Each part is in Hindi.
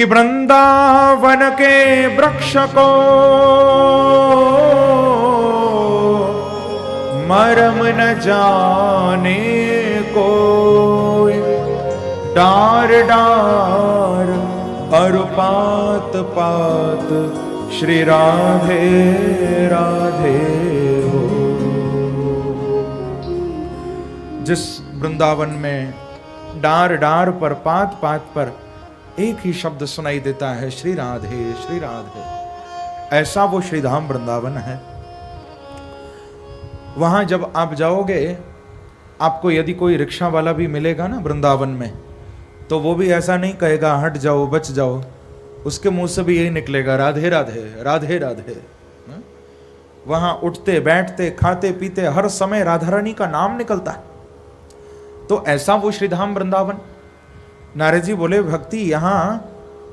कि वृंदावन के वृक्ष को मरम न जाने को, डार डार और पात पात श्री राधे राधे हो। जिस वृंदावन में डार डार पर पात पात पर एक ही शब्द सुनाई देता है, श्री राधे श्री राधे, ऐसा वो श्रीधाम वृंदावन है। वहां जब आप जाओगे, आपको यदि कोई रिक्शा वाला भी मिलेगा ना वृंदावन में, तो वो भी ऐसा नहीं कहेगा हट जाओ बच जाओ, उसके मुंह से भी यही निकलेगा राधे राधे राधे राधे। वहां उठते बैठते खाते पीते हर समय राधा रानी का नाम निकलता है। तो ऐसा वो श्रीधाम वृंदावन। नारद जी बोले भक्ति यहां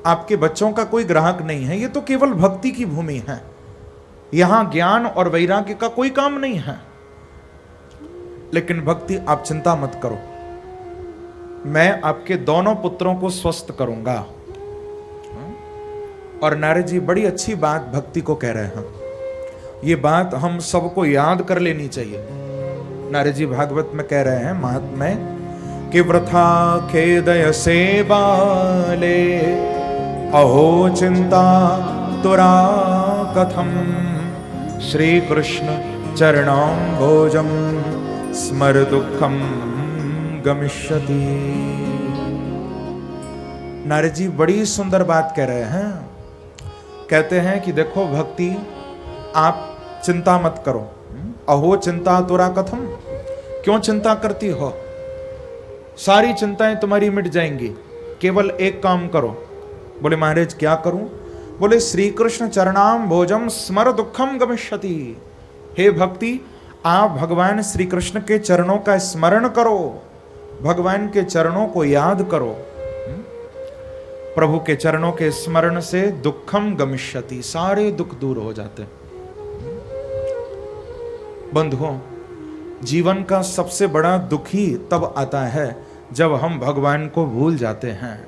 आपके बच्चों का कोई ग्राहक नहीं है, ये तो केवल भक्ति की भूमि है। यहां ज्ञान और वैराग्य का कोई काम नहीं है। लेकिन भक्ति आप चिंता मत करो, मैं आपके दोनों पुत्रों को स्वस्थ करूंगा। और नारद जी बड़ी अच्छी बात भक्ति को कह रहे हैं, ये बात हम सबको याद कर लेनी चाहिए। नारद जी भागवत में कह रहे हैं महात्म्य कि वृथा खेदय से बाले अहो चिंता तुरा कथम श्री कृष्ण चरणाम्भोजम स्मर दुखम गमिष्यति। नारद जी बड़ी सुंदर बात कह रहे हैं। कहते हैं कि देखो भक्ति आप चिंता मत करो। अहो चिंता तुरा कथम, क्यों चिंता करती हो? सारी चिंताएं तुम्हारी मिट जाएंगी, केवल एक काम करो। बोले महाराज क्या करूं? बोले श्री कृष्ण चरणाम भोजम स्मर दुखम गमिष्यति। हे भक्ति आप भगवान श्री कृष्ण के चरणों का स्मरण करो, भगवान के चरणों को याद करो। प्रभु के चरणों के स्मरण से दुखम गमिष्यति, सारे दुख दूर हो जाते। बंधुओं, जीवन का सबसे बड़ा दुख ही तब आता है जब हम भगवान को भूल जाते हैं।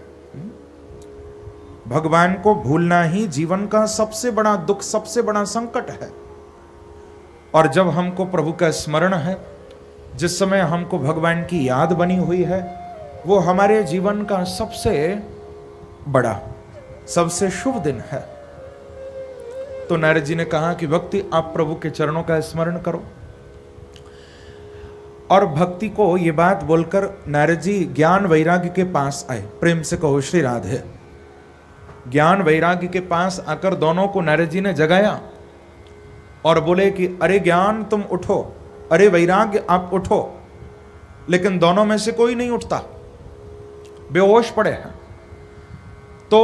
भगवान को भूलना ही जीवन का सबसे बड़ा दुख, सबसे बड़ा संकट है। और जब हमको प्रभु का स्मरण है, जिस समय हमको भगवान की याद बनी हुई है, वो हमारे जीवन का सबसे बड़ा, सबसे शुभ दिन है। तो नारद जी ने कहा कि भक्ति आप प्रभु के चरणों का स्मरण करो। और भक्ति को ये बात बोलकर नारद जी ज्ञान वैराग्य के पास आए। प्रेम से कहो श्री राधे। ज्ञान वैराग्य के पास आकर दोनों को नारद जी ने जगाया और बोले कि अरे ज्ञान तुम उठो, अरे वैराग्य आप उठो। लेकिन दोनों में से कोई नहीं उठता, बेहोश पड़े हैं। तो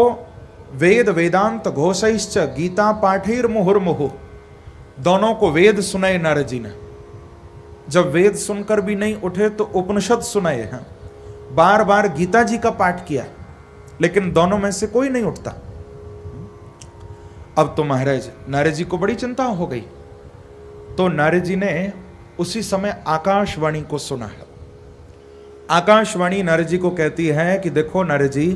वेद वेदांत घोषैश्च गीता पाठीर मुहुर्मुहु, दोनों को वेद सुनाए नारद जी ने। जब वेद सुनकर भी नहीं उठे तो उपनिषद सुनाए हैं, बार बार गीता जी का पाठ किया, लेकिन दोनों में से कोई नहीं उठता। अब तो महाराज नारद जी को बड़ी चिंता हो गई। तो नारद जी ने उसी समय आकाशवाणी को सुना है। आकाशवाणी नारद जी को कहती है कि देखो नारद जी,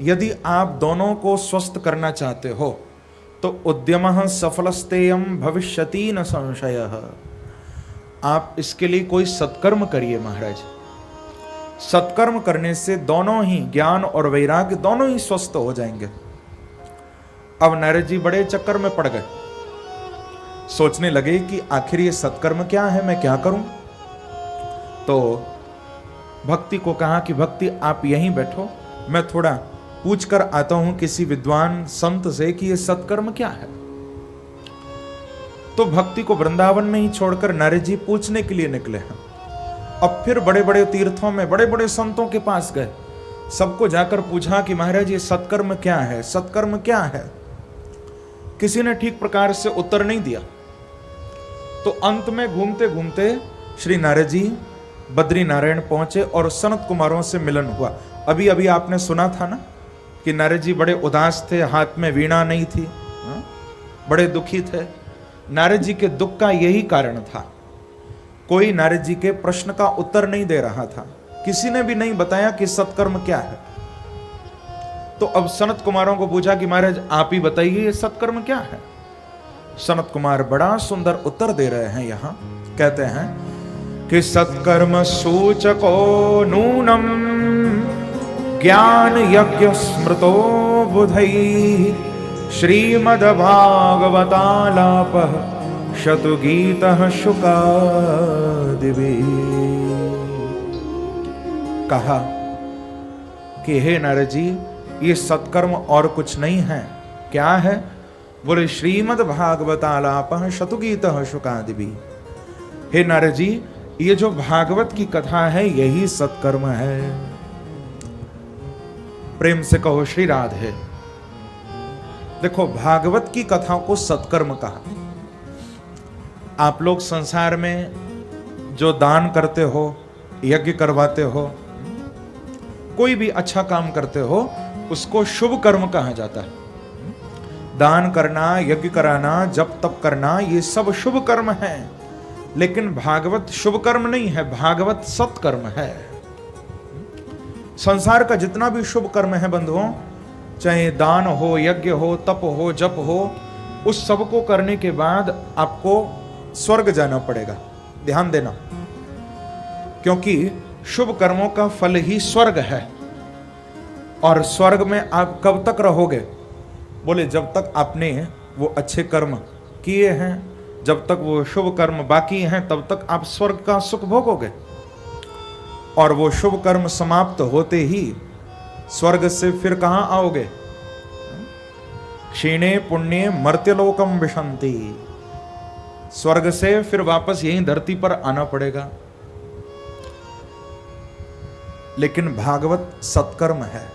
यदि आप दोनों को स्वस्थ करना चाहते हो तो उद्यमः सफलस्तेयं भविष्यति न संशयः। आप इसके लिए कोई सत्कर्म करिए महाराज। सत्कर्म करने से दोनों ही ज्ञान और वैराग्य दोनों ही स्वस्थ हो जाएंगे। अब नारद जी बड़े चक्कर में पड़ गए, सोचने लगे कि आखिर ये सत्कर्म क्या है, मैं क्या करूं। तो भक्ति को कहा कि भक्ति आप यहीं बैठो, मैं थोड़ा पूछ कर आता हूं किसी विद्वान संत से कि ये सत्कर्म क्या है। तो भक्ति को वृंदावन में ही छोड़कर नारद जी पूछने के लिए निकले हैं। अब फिर बड़े बड़े तीर्थों में बड़े बड़े संतों के पास गए, सबको जाकर पूछा कि महाराज ये सत्कर्म क्या है, सत्कर्म क्या है। किसी ने ठीक प्रकार से उत्तर नहीं दिया। तो अंत में घूमते घूमते श्री नारद जी बद्री नारायण पहुंचे और सनत कुमारों से मिलन हुआ। अभी अभी आपने सुना था ना कि नारद जी बड़े उदास थे, हाथ में वीणा नहीं थी, बड़े दुखी थे। नारद जी के दुख का यही कारण था, कोई नारद जी के प्रश्न का उत्तर नहीं दे रहा था, किसी ने भी नहीं बताया कि सत्कर्म क्या है। तो अब सनत कुमारों को पूछा कि महाराज आप ही बताइए ये सत्कर्म क्या है। सनत कुमार बड़ा सुंदर उत्तर दे रहे हैं। यहां कहते हैं कि सत्कर्म सूचको नूनम ज्ञान यज्ञ स्मृतो बुधई श्रीमद् भागवतालाप शतुगीत शुकादिवी। कहा कि हे नारद जी ये सत्कर्म और कुछ नहीं है। क्या है? बोले श्रीमद् भागवतालाप शतुगीत शुकादिवी। हे नारद जी ये जो भागवत की कथा है यही सत्कर्म है। प्रेम से कहो श्री राधे। देखो भागवत की कथा को सत्कर्म कहा। आप लोग संसार में जो दान करते हो, यज्ञ करवाते हो, कोई भी अच्छा काम करते हो उसको शुभ कर्म कहा जाता है। दान करना, यज्ञ कराना, जप तप करना ये सब शुभ कर्म है। लेकिन भागवत शुभ कर्म नहीं है, भागवत सत्कर्म है। संसार का जितना भी शुभ कर्म है बंधुओं, चाहे दान हो, यज्ञ हो, तप हो, जप हो, उस सब को करने के बाद आपको स्वर्ग जाना पड़ेगा। ध्यान देना, क्योंकि शुभ कर्मों का फल ही स्वर्ग है। और स्वर्ग में आप कब तक रहोगे? बोले जब तक आपने वो अच्छे कर्म किए हैं, जब तक वो शुभ कर्म बाकी हैं, तब तक आप स्वर्ग का सुख भोगोगे। और वो शुभ कर्म समाप्त होते ही स्वर्ग से फिर कहां आओगे? क्षीणे पुण्ये मर्त्यलोकम विशंति। स्वर्ग से फिर वापस यहीं धरती पर आना पड़ेगा। लेकिन भागवत सत्कर्म है।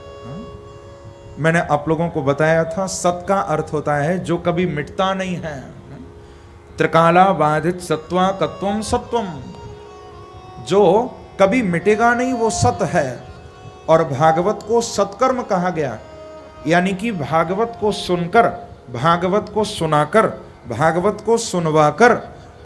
मैंने आप लोगों को बताया था सत का अर्थ होता है जो कभी मिटता नहीं है। त्रिकाला बाधित सत्वा कत्वम सत्वम, जो कभी मिटेगा नहीं वो सत है। और भागवत को सत्कर्म कहा गया, यानी कि भागवत को सुनकर, भागवत को सुनाकर, भागवत को सुनवाकर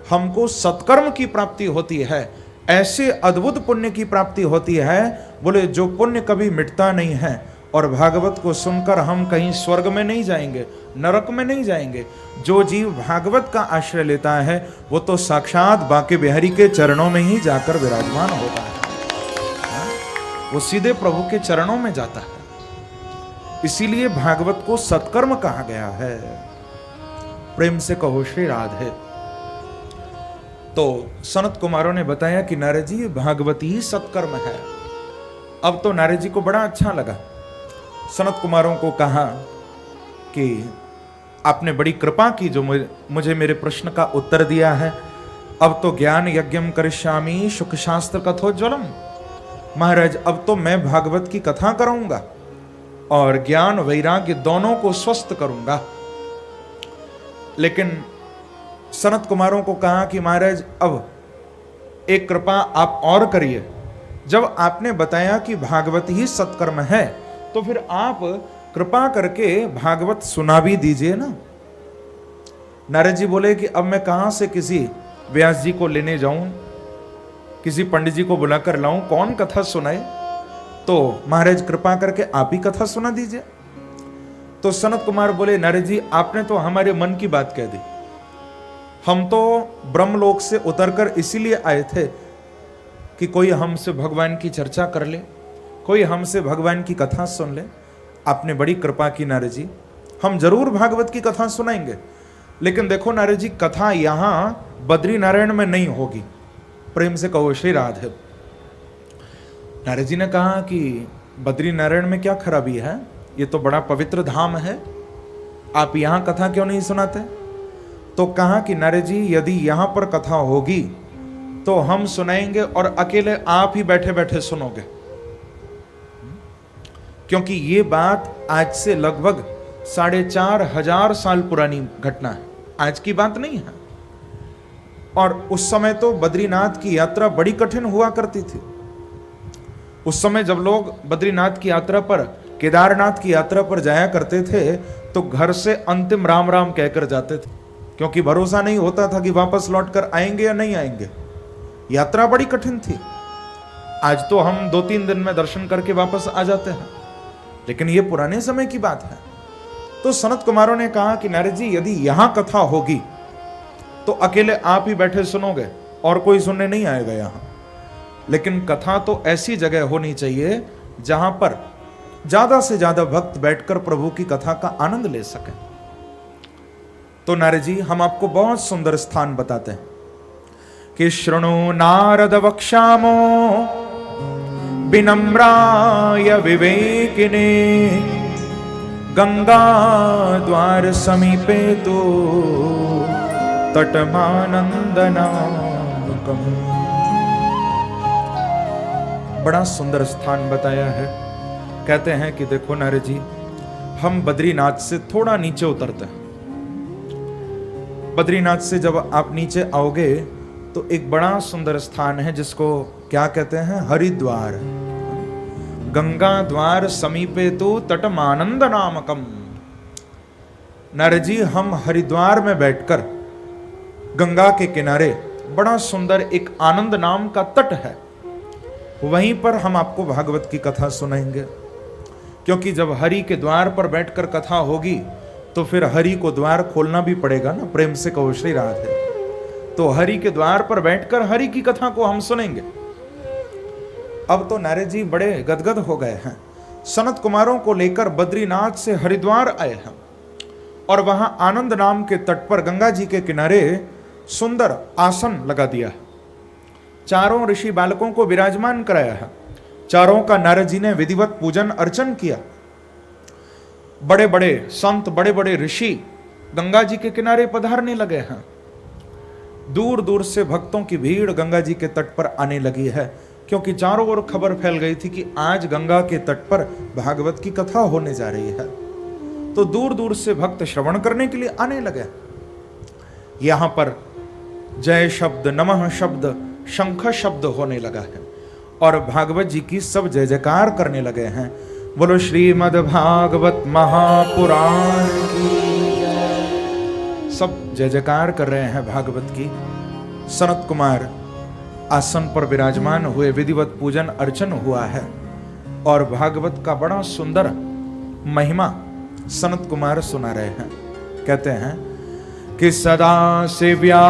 हमको सत्कर्म की प्राप्ति होती है। ऐसे अद्भुत पुण्य की प्राप्ति होती है, बोले जो पुण्य कभी मिटता नहीं है। और भागवत को सुनकर हम कहीं स्वर्ग में नहीं जाएंगे, नरक में नहीं जाएंगे। जो जीव भागवत का आश्रय लेता है वो तो साक्षात बांके बिहारी के चरणों में ही जाकर विराजमान होता है। वो सीधे प्रभु के चरणों में जाता है। इसीलिए भागवत को सत्कर्म कहा गया है। प्रेम से कहो श्री राधे। तो सनत कुमारों ने बताया कि नारद जी भागवत ही सत्कर्म है। अब तो नारद जी को बड़ा अच्छा लगा। सनत कुमारों को कहा कि आपने बड़ी कृपा की जो मुझे मेरे प्रश्न का उत्तर दिया है। अब तो ज्ञान यज्ञम करिष्यामि सुख शास्त्र कथोज्वलम। महाराज अब तो मैं भागवत की कथा कराऊंगा और ज्ञान वैराग्य दोनों को स्वस्थ करूंगा। लेकिन सनत कुमारों को कहा कि महाराज अब एक कृपा आप और करिए। जब आपने बताया कि भागवत ही सत्कर्म है तो फिर आप कृपा करके भागवत सुना भी दीजिए ना। नारद जी बोले कि अब मैं कहां से किसी व्यास जी को लेने जाऊं, किसी पंडित जी को बुलाकर लाऊं, कौन कथा सुनाए? तो महाराज कृपा करके आप ही कथा सुना दीजिए। तो सनत कुमार बोले नारद जी आपने तो हमारे मन की बात कह दी। हम तो ब्रह्मलोक से उतरकर इसीलिए आए थे कि कोई हमसे भगवान की चर्चा कर ले, कोई हमसे भगवान की कथा सुन ले। आपने बड़ी कृपा की नारद जी, हम जरूर भागवत की कथा सुनाएंगे। लेकिन देखो नारद जी कथा यहां बद्री नारायण में नहीं होगी। प्रेम से कहो श्री राधे। नारद जी ने कहा कि बद्री नारायण में क्या खराबी है, ये तो बड़ा पवित्र धाम है, आप यहां कथा क्यों नहीं सुनाते? तो कहा कि नारद जी यदि यहां पर कथा होगी तो हम सुनाएंगे और अकेले आप ही बैठे बैठे सुनोगे, क्योंकि ये बात आज से लगभग 4,500 साल पुरानी घटना है, आज की बात नहीं है। और उस समय तो बद्रीनाथ की यात्रा बड़ी कठिन हुआ करती थी। उस समय जब लोग बद्रीनाथ की यात्रा पर, केदारनाथ की यात्रा पर जाया करते थे तो घर से अंतिम राम राम कहकर जाते थे, क्योंकि भरोसा नहीं होता था कि वापस लौटकर आएंगे या नहीं आएंगे। यात्रा बड़ी कठिन थी। आज तो हम 2-3 दिन में दर्शन करके वापस आ जाते हैं, लेकिन ये पुराने समय की बात है। तो सनत कुमारों ने कहा कि नारद जी यदि यहां कथा होगी तो अकेले आप ही बैठे सुनोगे और कोई सुनने नहीं आएगा यहां, लेकिन कथा तो ऐसी जगह होनी चाहिए जहां पर ज्यादा से ज्यादा भक्त बैठकर प्रभु की कथा का आनंद ले सकें। तो नारद जी हम आपको बहुत सुंदर स्थान बताते हैं कि शृणु नारद वक्ष्यामो विनम्राय विवेकिने गंगा द्वार समीपे तो तटमानंदनामकम। बड़ा सुंदर स्थान बताया है। कहते हैं कि देखो नारद जी, हम बद्रीनाथ से थोड़ा नीचे उतरते हैं। बद्रीनाथ से जब आप नीचे आओगे तो एक बड़ा सुंदर स्थान है जिसको क्या कहते हैं, हरिद्वार। गंगा द्वार समीपे तो तटमानंद नामकम। नारद जी हम हरिद्वार में बैठकर गंगा के किनारे बड़ा सुंदर एक आनंद नाम का तट है, वहीं पर हम आपको भागवत की कथा सुनाएंगे। क्योंकि जब हरि के द्वार पर बैठकर कथा होगी तो फिर हरि को द्वार खोलना भी पड़ेगा ना। प्रेम से कहो श्री राधे। तो हरि के द्वार पर बैठकर हरि की कथा को हम सुनेंगे। अब तो नारद जी बड़े गदगद हो गए हैं। सनत कुमारों को लेकर बद्रीनाथ से हरिद्वार आए हैं और वहां आनंद नाम के तट पर गंगा जी के किनारे सुंदर आसन लगा दिया है। चारों ऋषि बालकों को विराजमान कराया है। चारों का नारद जी ने विधिवत पूजन अर्चन किया। बड़े बड़े संत, बड़े बड़े ऋषि गंगा जी के किनारे पधारने लगे हैं। दूर दूर से भक्तों की भीड़ गंगा जी के तट पर आने लगी है, क्योंकि चारों ओर खबर फैल गई थी कि आज गंगा के तट पर भागवत की कथा होने जा रही है। तो दूर दूर से भक्त श्रवण करने के लिए आने लगे। यहां पर जय शब्द, नमः शब्द, शंख शब्द होने लगा है और भागवत जी की सब जय जयकार करने लगे हैं। बोलो श्रीमद् भागवत महापुराण की। सब जय जयकार कर रहे हैं भागवत की। सनत कुमार आसन पर विराजमान हुए, विधिवत पूजन अर्चन हुआ है और भागवत का बड़ा सुंदर महिमा सनत कुमार सुना रहे हैं। कहते हैं कि सदा सेव्या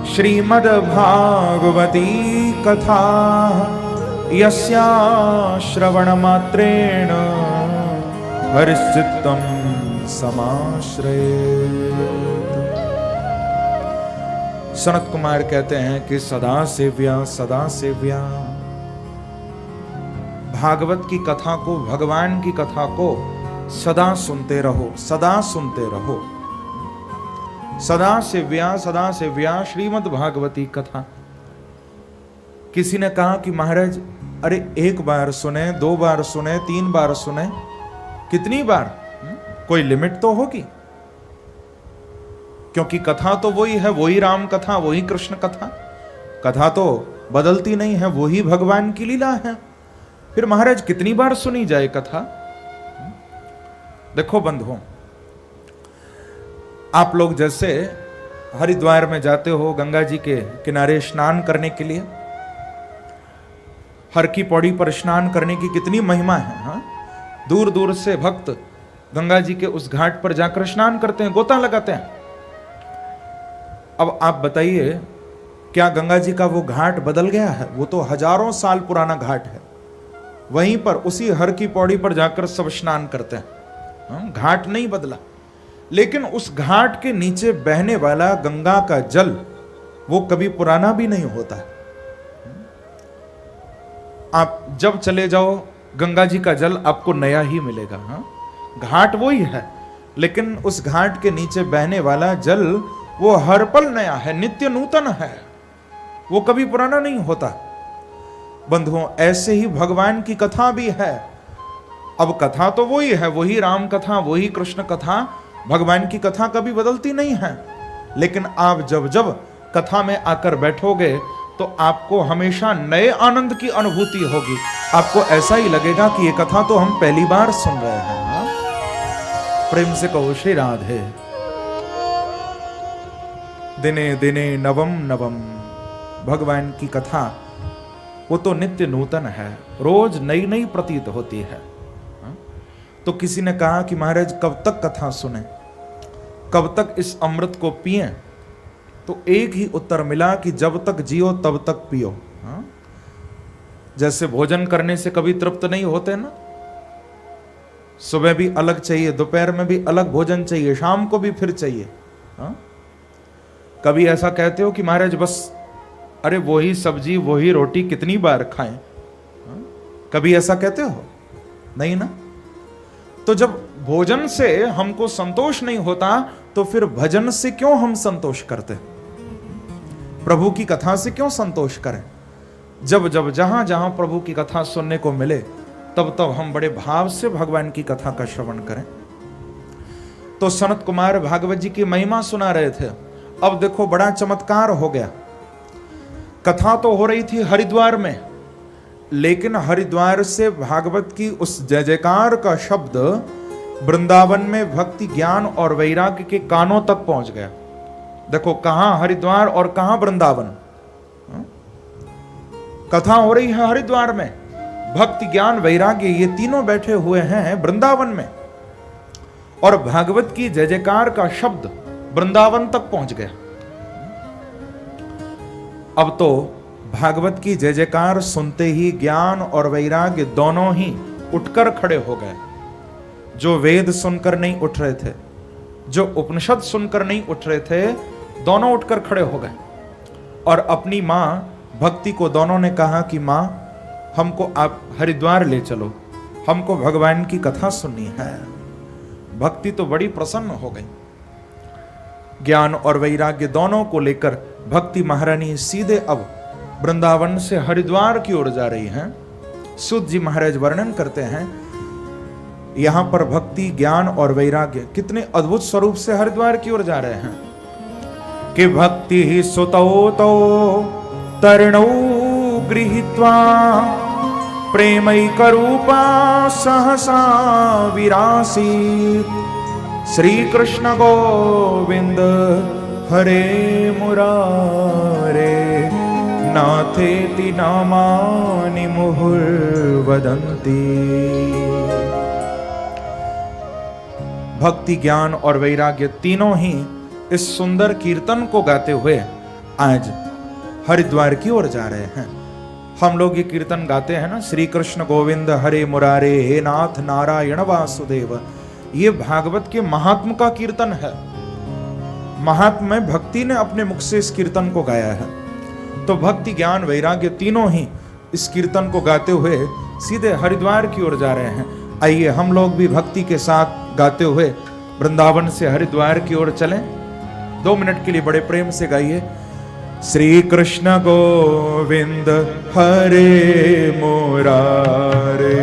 श्रीमद् भागवती कथा यस्या श्रवण मात्रेण हरिश्चित्तम समाश्रयेत्। सनत कुमार कहते हैं कि सदा सेव्या भागवत की कथा को, भगवान की कथा को सदा सुनते रहो, सदा सुनते रहो। सदा सेव्या श्रीमद् भागवती कथा। किसी ने कहा कि महाराज अरे एक बार सुने, 2 बार सुने, 3 बार सुने, कितनी बार? कोई लिमिट तो होगी, क्योंकि कथा तो वही है, वही राम कथा, वही कृष्ण कथा। कथा तो बदलती नहीं है, वही भगवान की लीला है। फिर महाराज कितनी बार सुनी जाए कथा? देखो बंधुओं, आप लोग जैसे हरिद्वार में जाते हो गंगा जी के किनारे स्नान करने के लिए, हर की पौड़ी पर स्नान करने की कितनी महिमा है। हाँ? दूर दूर से भक्त गंगा जी के उस घाट पर जाकर स्नान करते हैं, गोता लगाते हैं। अब आप बताइए, क्या गंगा जी का वो घाट बदल गया है? वो तो हजारों साल पुराना घाट है। वहीं पर उसी हर की पौड़ी पर जाकर सब स्नान करते हैं। घाट नहीं बदला, लेकिन उस घाट के नीचे बहने वाला गंगा का जल वो कभी पुराना भी नहीं होता। आप जब चले जाओ गंगा जी का जल आपको नया ही मिलेगा। हाँ, घाट वही है, लेकिन उस घाट के नीचे बहने वाला जल वो हर पल नया है, नित्य नूतन है, वो कभी पुराना नहीं होता। बंधुओं, ऐसे ही भगवान की कथा भी है। अब कथा तो वही है, वही राम कथा, वही कृष्ण कथा, भगवान की कथा कभी बदलती नहीं है। लेकिन आप जब जब कथा में आकर बैठोगे तो आपको हमेशा नए आनंद की अनुभूति होगी। आपको ऐसा ही लगेगा कि ये कथा तो हम पहली बार सुन रहे हैं। हाँ? प्रेम से कहो श्री राधे। दिने दिने नवम नवम, भगवान की कथा वो तो नित्य नूतन है, रोज नई नई प्रतीत होती है। तो किसी ने कहा कि महाराज कब तक कथा सुने, कब तक इस अमृत को पिएं? तो एक ही उत्तर मिला कि जब तक जियो तब तक पियो। जैसे भोजन करने से कभी तृप्त नहीं होते ना, सुबह भी अलग चाहिए, दोपहर में भी अलग भोजन चाहिए, शाम को भी फिर चाहिए। कभी ऐसा कहते हो कि महाराज बस अरे वही सब्जी वही रोटी कितनी बार खाएं? कभी ऐसा कहते हो? नहीं ना। तो जब भोजन से हमको संतोष नहीं होता तो फिर भजन से क्यों हम संतोष करते? प्रभु की कथा से क्यों संतोष करें? जब जब जहां जहां प्रभु की कथा सुनने को मिले तब तब हम बड़े भाव से भगवान की कथा का श्रवण करें। तो सनत कुमार भागवत जी की महिमा सुना रहे थे। अब देखो बड़ा चमत्कार हो गया। कथा तो हो रही थी हरिद्वार में, लेकिन हरिद्वार से भागवत की उस जय जयकार का शब्द वृंदावन में भक्ति ज्ञान और वैराग्य के कानों तक पहुंच गया। देखो कहां हरिद्वार और कहां वृंदावन। कथा हो रही है हरिद्वार में, भक्ति ज्ञान वैराग्य ये तीनों बैठे हुए हैं वृंदावन में, और भागवत की जय जयकार का शब्द वृंदावन तक पहुंच गया। अब तो भागवत की जय जयकार सुनते ही ज्ञान और वैराग्य दोनों ही उठकर खड़े हो गए। जो वेद सुनकर नहीं उठ रहे थे, जो उपनिषद सुनकर नहीं उठ रहे थे, दोनों उठकर खड़े हो गए। और अपनी मां भक्ति को दोनों ने कहा कि मां हमको आप हरिद्वार ले चलो, हमको भगवान की कथा सुननी है। भक्ति तो बड़ी प्रसन्न हो गई। ज्ञान और वैराग्य दोनों को लेकर भक्ति महारानी सीधे अब वृंदावन से हरिद्वार की ओर जा रही हैं। सुत जी महाराज वर्णन करते हैं यहां पर भक्ति ज्ञान और वैराग्य कितने अद्भुत स्वरूप से हरिद्वार की ओर जा रहे हैं कि भक्ति ही सुतौ तो तरणौ गृहीत्वा प्रेमैकरूपा सहसा विरासीत् श्री कृष्ण गोविंद हरे मुरारे नाथेति नामानि मुहुर्वदन्ति। भक्ति ज्ञान और वैराग्य तीनों ही इस सुंदर कीर्तन को गाते हुए आज हरिद्वार की ओर जा रहे हैं। हम लोग ये कीर्तन गाते हैं ना, श्री कृष्ण गोविंद हरे मुरारे हे नाथ नारायण वासुदेव। ये भागवत के महात्म का कीर्तन है। महात्म में भक्ति ने अपने मुख से इस कीर्तन को गाया है। तो भक्ति ज्ञान वैराग्य तीनों ही इस कीर्तन को गाते हुए सीधे हरिद्वार की ओर जा रहे हैं। आइए हम लोग भी भक्ति के साथ गाते हुए वृंदावन से हरिद्वार की ओर चलें। 2 मिनट के लिए बड़े प्रेम से गाइए। श्री कृष्ण गोविंद हरे मुरारे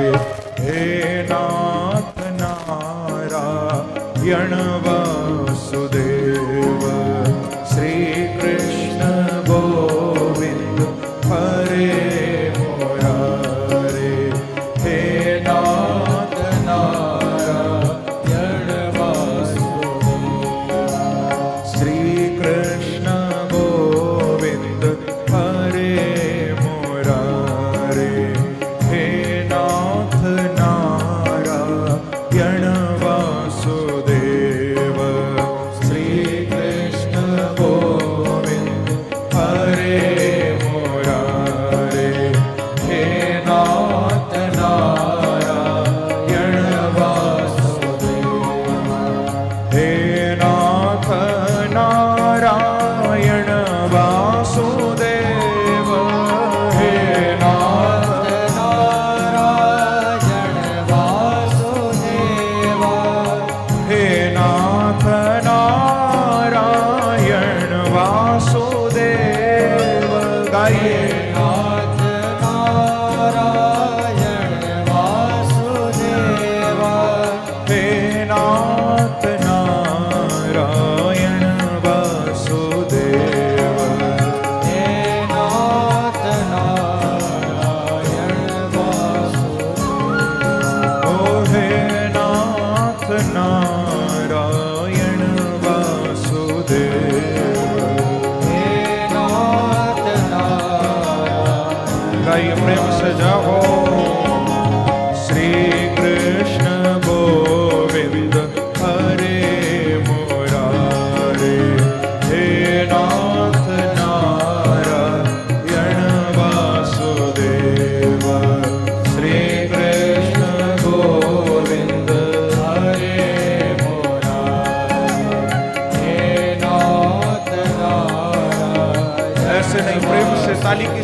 हे नाथ नारायण वासुदेव। श्री कृष्ण गोविंद हरे मुरारे हे नाथ नारायण वासुदेव। श्री कृष्ण गोविंद हरे मुरारे हे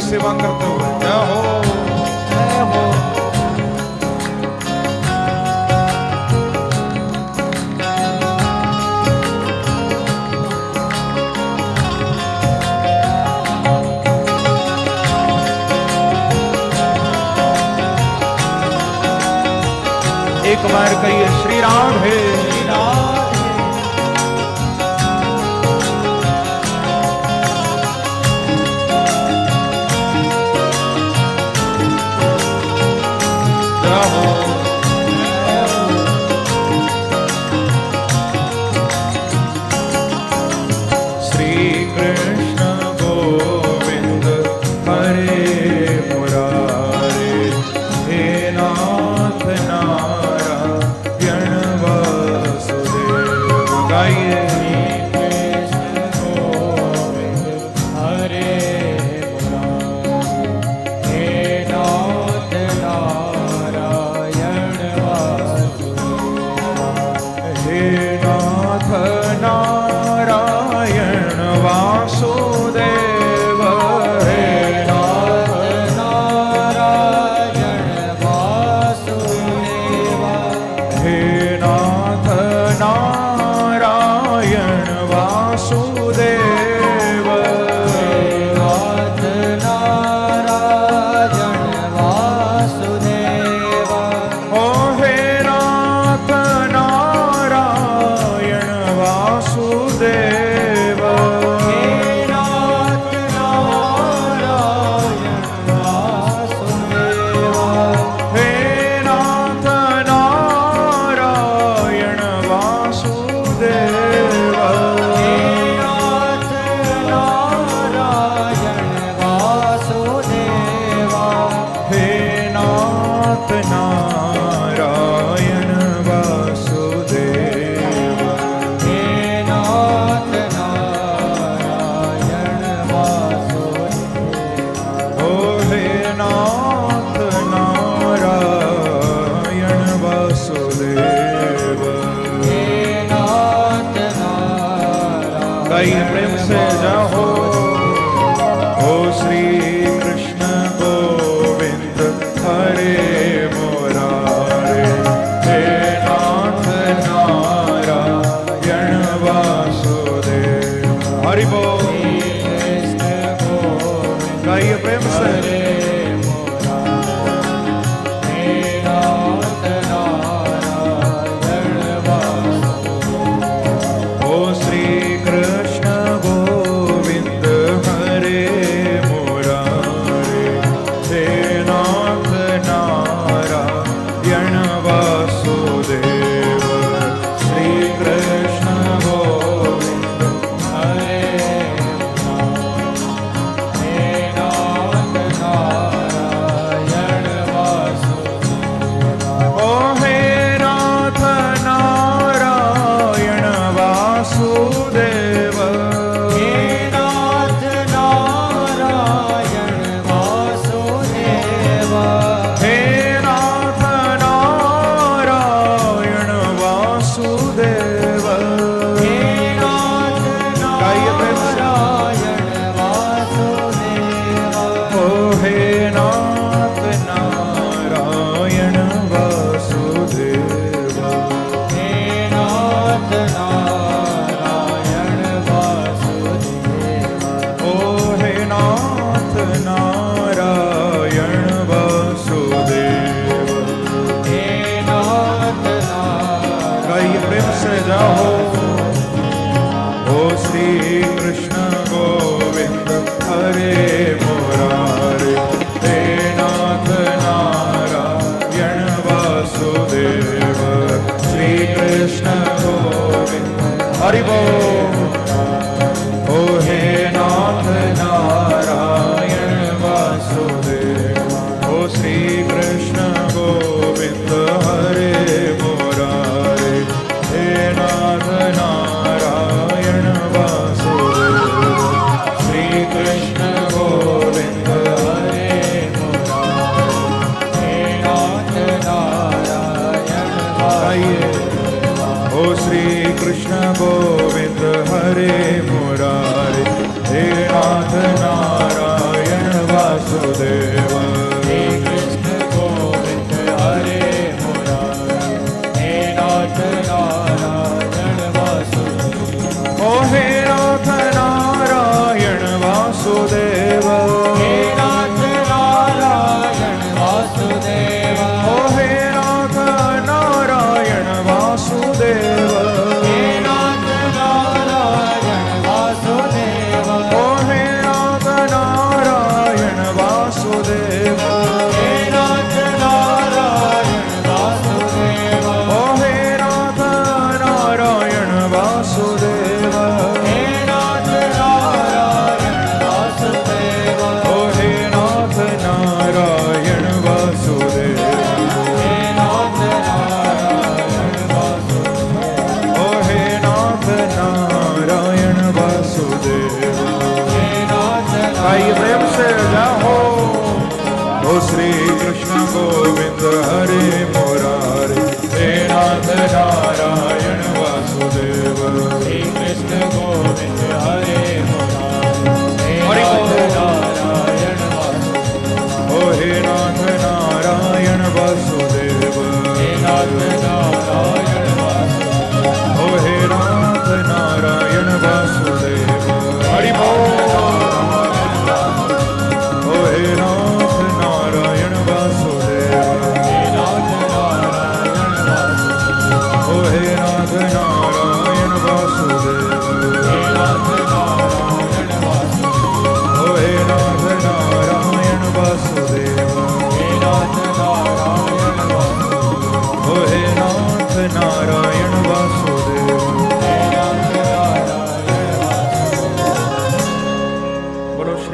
सेवा करते हुए। जय हो, जय हो। एक बार कहिए श्री राधे।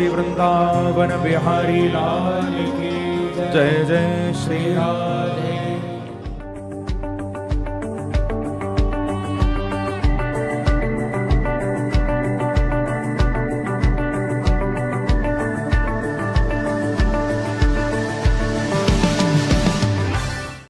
श्री वृंदावन बिहारी लाल की जय। जय जय श्री राधे